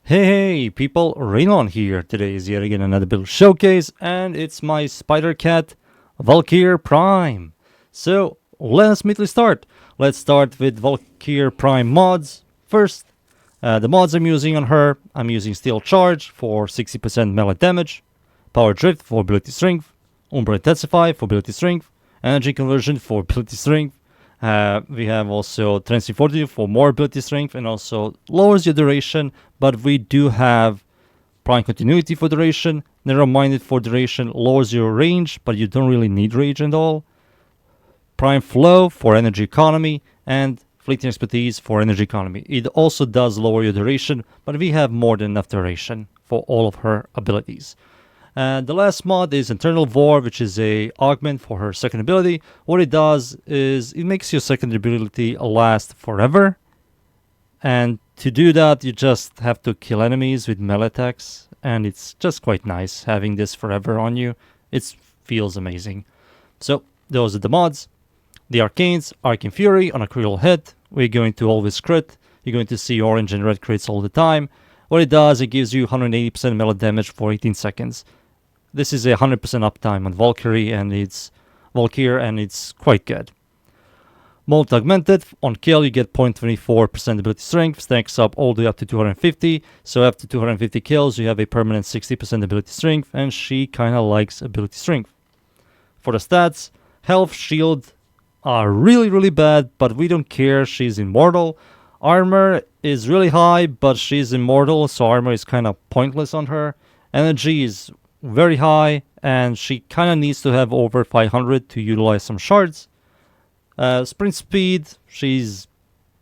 Hey people, Rainollon here. Today is yet again another build showcase, and it's my Spider Cat Valkyr Prime. So let's immediately start. Let's start with Valkyr Prime mods. First, the mods I'm using on her, I'm using Steel Charge for 60% melee damage, Power Drift for ability strength, Umbra Intensify for ability strength, Energy Conversion for ability strength. We have also Transient Fortitude for more ability strength and also lowers your duration, but we do have Prime Continuity for duration, Narrow-Minded for duration, lowers your range, but you don't really need range at all. Prime Flow for energy economy, and Fleeting Expertise for energy economy. It also does lower your duration, but we have more than enough duration for all of her abilities. And the last mod is Internal Vor, which is a augment for her second ability. What it does is it makes your second ability last forever. And to do that, you just have to kill enemies with melee attacks. And it's just quite nice having this forever on you. It feels amazing. So those are the mods. The Arcanes, Arcane Fury on a critical hit. We're going to always crit. You're going to see orange and red crits all the time. What it does, it gives you 180% melee damage for 18 seconds. This is a 100% uptime on Valkyrie and it's quite good. Molt Augmented, on kill you get 0.24% ability strength, stacks up all the way up to 250, so after 250 kills you have a permanent 60% ability strength, and she kinda likes ability strength. For the stats, health, shield are really bad, but we don't care, she's immortal. Armor is really high, but she's immortal, so armor is kinda pointless on her. Energy is very high, and she kind of needs to have over 500 to utilize some shards. Sprint speed, she's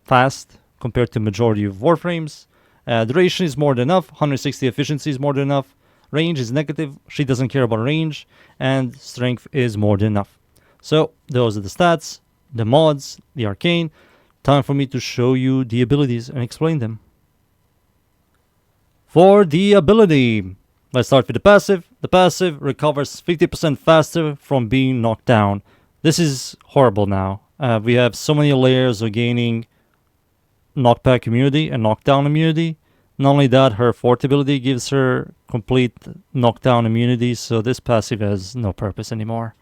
fast compared to majority of Warframes. Duration is more than enough, 160 efficiency is more than enough. Range is negative, she doesn't care about range, and strength is more than enough. So those are the stats, the mods, the arcane. Time for me to show you the abilities and explain them. For the ability, let's start with the passive. The passive recovers 50% faster from being knocked down. This is horrible now. We have so many layers of gaining knockback immunity and knockdown immunity. Not only that, her fourth ability gives her complete knockdown immunity, so this passive has no purpose anymore.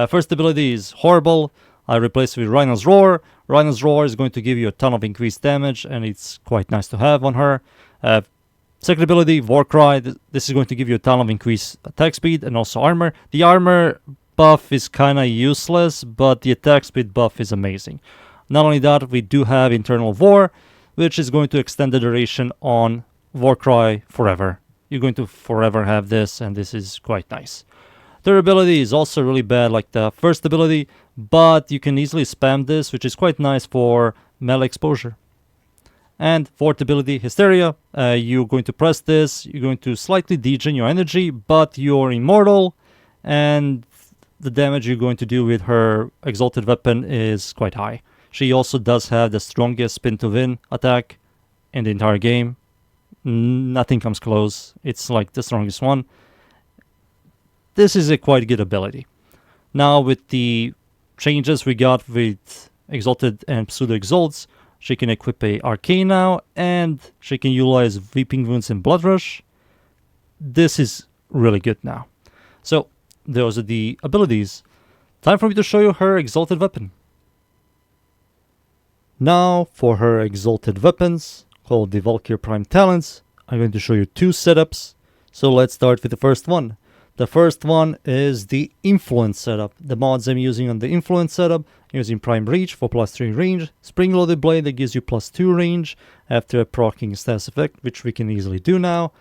First ability is horrible. I replace it with Rainollon's Roar. Rainollon's Roar is going to give you a ton of increased damage, and it's quite nice to have on her. Second ability, War Cry. This is going to give you a ton of increased attack speed and also armor. The armor buff is kinda useless, but the attack speed buff is amazing. Not only that, we do have Internal Vor, which is going to extend the duration on War Cry forever. You're going to forever have this, and this is quite nice. Third ability is also really bad like the first ability, but you can easily spam this, which is quite nice for melee exposure. And fourth ability, Hysteria. You're going to press this, you're going to slightly degen your energy, but you're immortal, and the damage you're going to do with her exalted weapon is quite high. She also does have the strongest spin to win attack in the entire game. Nothing comes close. It's like the strongest one. This is a quite good ability. Now with the changes we got with Exalted and Pseudo Exalts, she can equip a Arcane now, and she can utilize Weeping Wounds and Blood Rush. This is really good now. So, those are the abilities. Time for me to show you her Exalted weapon. Now, for her Exalted weapons, called the Valkyr Prime Talons, I'm going to show you two setups. So let's start with the first one. The first one is the Influence setup. The mods I'm using on the Influence setup, using Prime Reach for +3 range, Spring-Loaded Blade that gives you +2 range after proccing status effect, which we can easily do now.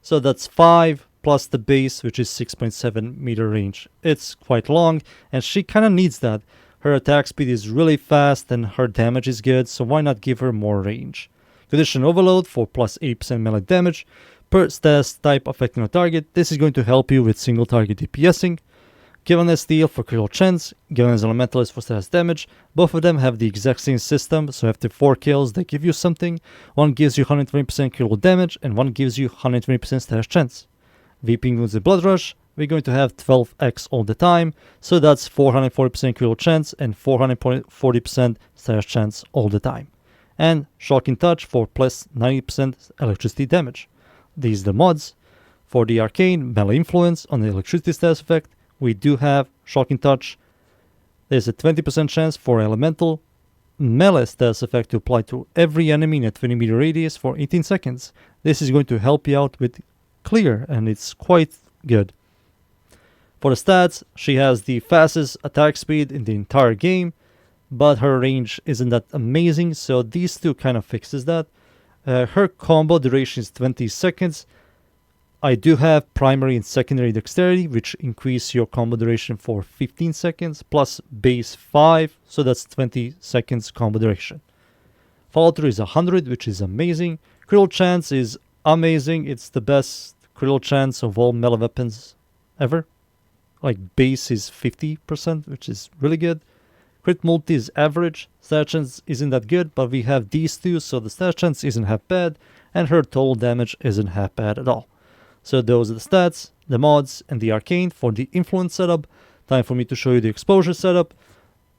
So that's 5 plus the base, which is 6.7 meter range. It's quite long, and she kind of needs that. Her attack speed is really fast and her damage is good, so why not give her more range? Condition Overload for +8% melee damage per status type affecting a target. This is going to help you with single target DPSing. Given Steel for critical chance, given Elementalist for status damage. Both of them have the exact same system, so after 4 kills they give you something. One gives you 120% critical damage and one gives you 120% status chance. Weeping Wounds and Blood Rush, we're going to have 12x all the time, so that's 440% critical chance and 440% status chance all the time. and Shocking Touch for plus 90% electricity damage. These are the mods. For the Arcane Melee Influence on the electricity status effect, we do have Shocking Touch. There's a 20% chance for Elemental Melee status effect to apply to every enemy in a 20 meter radius for 18 seconds. This is going to help you out with clear, and it's quite good. For the stats, she has the fastest attack speed in the entire game, but her range isn't that amazing, so these two kind of fixes that. Her combo duration is 20 seconds. I do have primary and secondary dexterity, which increase your combo duration for 15 seconds, plus base 5, so that's 20 seconds combo duration. Follow through is 100, which is amazing. Critical chance is amazing. It's the best critical chance of all melee weapons ever. Like base is 50%, which is really good. Crit multi is average. Stat chance isn't that good, but we have these two, so the stat chance isn't half bad, and her total damage isn't half bad at all. So those are the stats, the mods, and the arcane for the influence setup. Time for me to show you the exposure setup.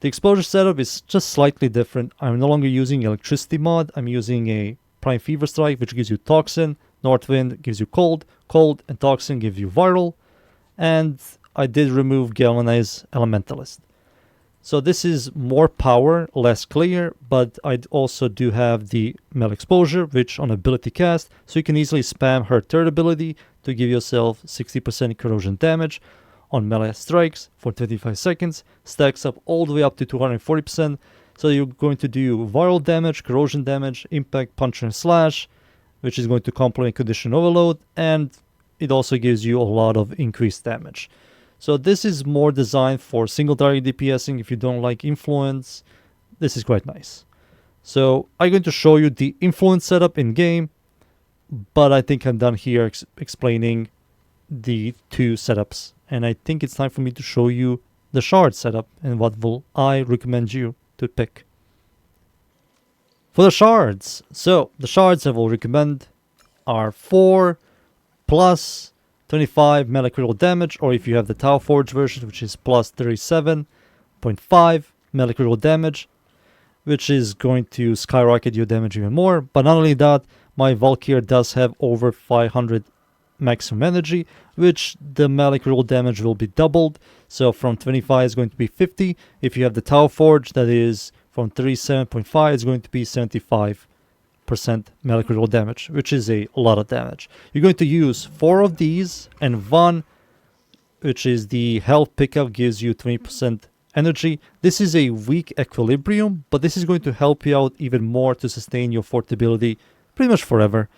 The exposure setup is just slightly different. I'm no longer using electricity mod. I'm using a Prime Fever Strike, which gives you Toxin. Northwind gives you Cold. Cold and Toxin give you Viral. And I did remove Galvanize Elementalist. So this is more power, less clear, but I also do have the melee exposure, which on ability cast, so you can easily spam her third ability to give yourself 60% corrosion damage on melee strikes for 25 seconds, stacks up all the way up to 240%, so you're going to do viral damage, corrosion damage, impact, punch and slash, which is going to complement condition overload, and it also gives you a lot of increased damage. So this is more designed for single target DPSing. If you don't like influence, this is quite nice. So I'm going to show you the influence setup in game, but I think I'm done here explaining the two setups. And I think it's time for me to show you the shard setup and what will I recommend you to pick. For the shards, so the shards I will recommend are 4 plus 25 melee critical damage, or if you have the Tau Forge version, which is plus 37.5 melee critical damage, which is going to skyrocket your damage even more. But not only that, my Valkyr does have over 500 maximum energy, which the melee critical damage will be doubled. So from 25 is going to be 50. If you have the Tau Forge, that is from 37.5, it's going to be 75% melee critical damage, which is a lot of damage. You're going to use 4 of these, and 1, which is the health pickup, gives you 20% energy. This is a weak equilibrium, but this is going to help you out even more to sustain your fort ability pretty much forever.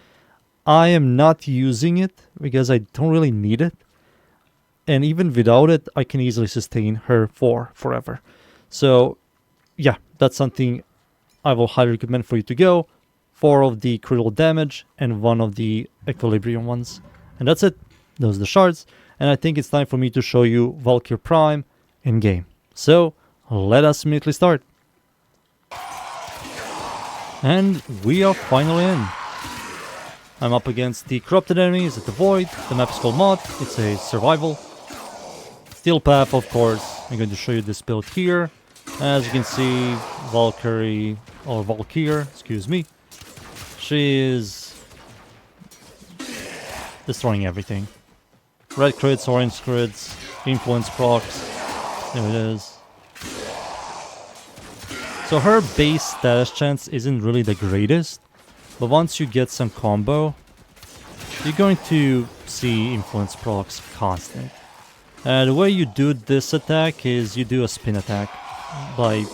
I am not using it because I don't really need it, and even without it I can easily sustain her for forever. So yeah, that's something I will highly recommend for you to go. 4 of the critical damage and 1 of the equilibrium ones. And that's it. Those are the shards. And I think it's time for me to show you Valkyr Prime in game. So let us immediately start. And we are finally in. I'm up against the corrupted enemies at the Void. The map is called Mod. It's a survival. Steel Path, of course. I'm going to show you this build here. As you can see, Valkyrie, or Valkyr, excuse me. She is destroying everything. Red crits, orange crits, influence procs. There it is. So her base status chance isn't really the greatest, but once you get some combo, you're going to see influence procs constant. And the way you do this attack is you do a spin attack by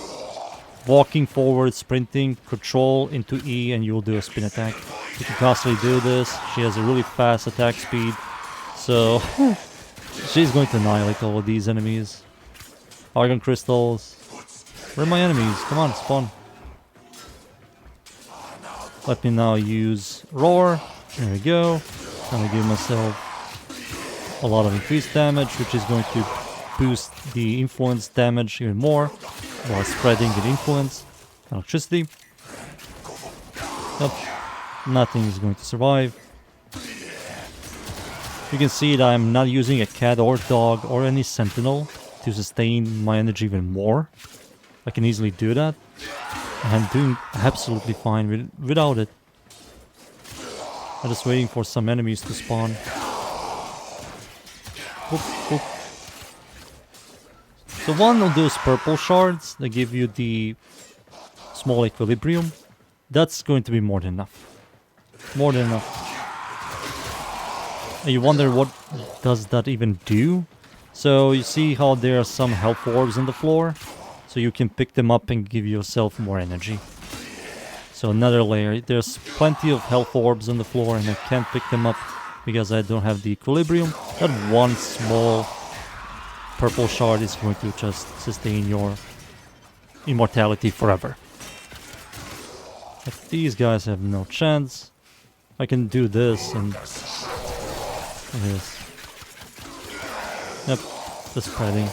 walking forward, sprinting, control into E, and you'll do a spin attack. You can constantly do this. She has a really fast attack speed, so she's going to annihilate all of these enemies. Argon crystals. Where are my enemies? Come on, spawn. Let me now use Roar. There we go. I'm gonna give myself a lot of increased damage, which is going to boost the influence damage even more while spreading the influence. Electricity. Nope. Nothing is going to survive. You can see that I'm not using a cat or dog or any sentinel to sustain my energy even more. I can easily do that. I'm doing absolutely fine without it. I'm just waiting for some enemies to spawn. Boop, boop. So one of those purple shards that give you the small equilibrium, that's going to be more than enough. More than enough. And you wonder what does that even do? So you see how there are some health orbs on the floor? So you can pick them up and give yourself more energy. So another layer. There's plenty of health orbs on the floor and I can't pick them up because I don't have the equilibrium. That one small purple shard is going to just sustain your immortality forever. But these guys have no chance. I can do this and this. Yep, the spreading.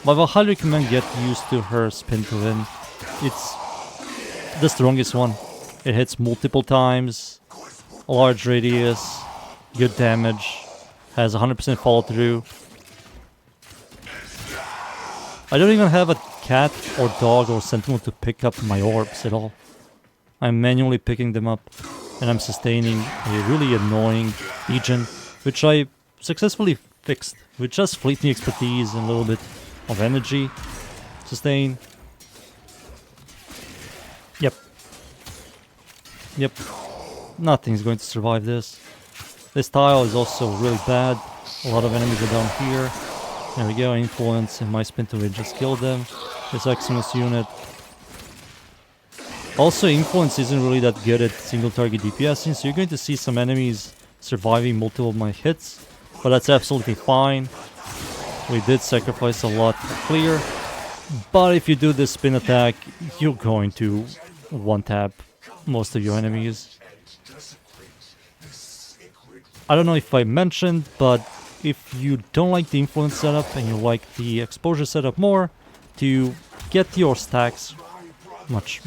But I will highly recommend get used to her spin to win. It's the strongest one. It hits multiple times, a large radius, good damage, has 100% follow through. I don't even have a cat or dog or sentinel to pick up my orbs at all. I'm manually picking them up and I'm sustaining a really annoying Legion, which I successfully fixed with just fleeting expertise and a little bit of energy. Sustain. Yep. Yep. Nothing's going to survive this. This tile is also really bad. A lot of enemies are down here. There we go, influence, and my spin to it just killed them. This Eximus unit. Also, influence isn't really that good at single target DPSing, so you're going to see some enemies surviving multiple of my hits. But that's absolutely fine. We did sacrifice a lot to clear. But if you do this spin attack, you're going to one-tap most of your enemies. I don't know if I mentioned, but if you don't like the influence setup and you like the exposure setup more, to get your stacks much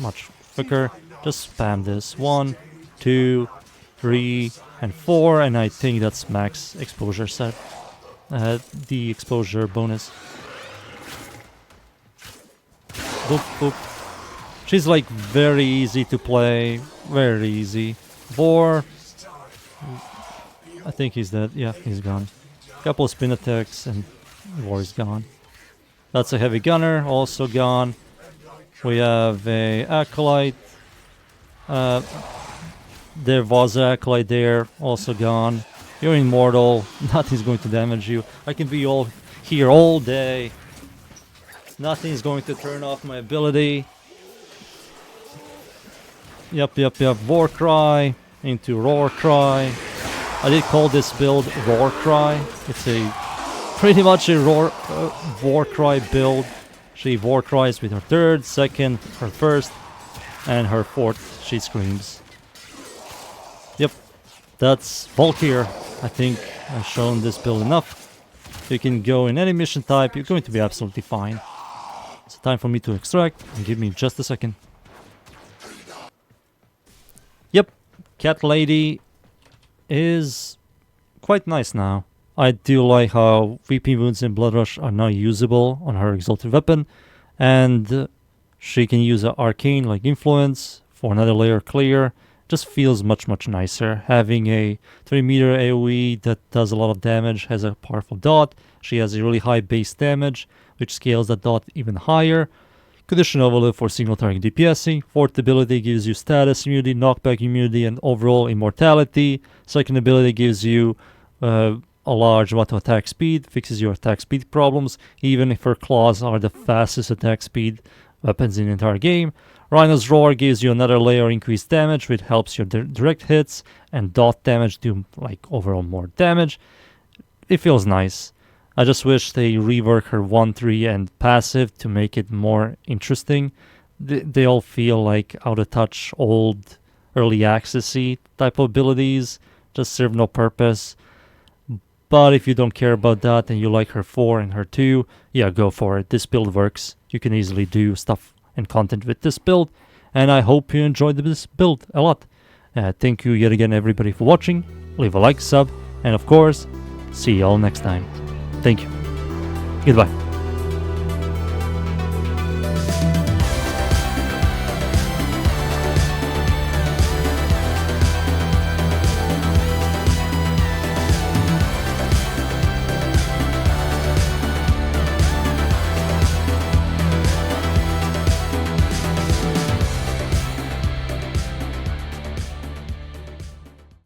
quicker, just spam this 1, 2, 3, and 4, and I think that's max exposure set. The exposure bonus. Boop, boop. She's like very easy to play, very easy. Vor, I think he's dead. Yeah, he's gone. Couple of spin attacks and Vor is gone. That's a heavy gunner, also gone. We have a Acolyte. There was an Acolyte there, also gone. You're immortal, nothing's going to damage you. I can be all here all day. Nothing's going to turn off my ability. Yep. War Cry into Roar Cry. I did call this build Roar Cry. It's a pretty much a War Cry build. She War Cries with her third, second, her first, and her fourth. She screams. Yep, that's Valkyr. I think I've shown this build enough. You can go in any mission type, you're going to be absolutely fine. It's time for me to extract, and give me just a second. Yep, Cat Lady is quite nice now. I do like how VP wounds and Blood Rush are now usable on her exalted weapon, and she can use an arcane like influence for another layer clear. Just feels much nicer. Having a 3-meter AoE that does a lot of damage, has a powerful dot. She has a really high base damage, which scales that dot even higher. Condition overload for single target DPSing. Fourth ability gives you status immunity, knockback immunity, and overall immortality. Second ability gives you a large amount of attack speed, fixes your attack speed problems, even if her claws are the fastest attack speed weapons in the entire game. Rhino's Roar gives you another layer increased damage, which helps your direct hits, and dot damage do like overall more damage. It feels nice. I just wish they rework her 1-3 and passive to make it more interesting. They all feel like out of touch, old, early accessy type of abilities, just serve no purpose. But if you don't care about that and you like her 4 and her 2, yeah, go for it. This build works. You can easily do stuff and content with this build, and I hope you enjoyed this build a lot. Thank you yet again everybody for watching. Leave a like, sub, and of course, see you all next time. Thank you. Goodbye.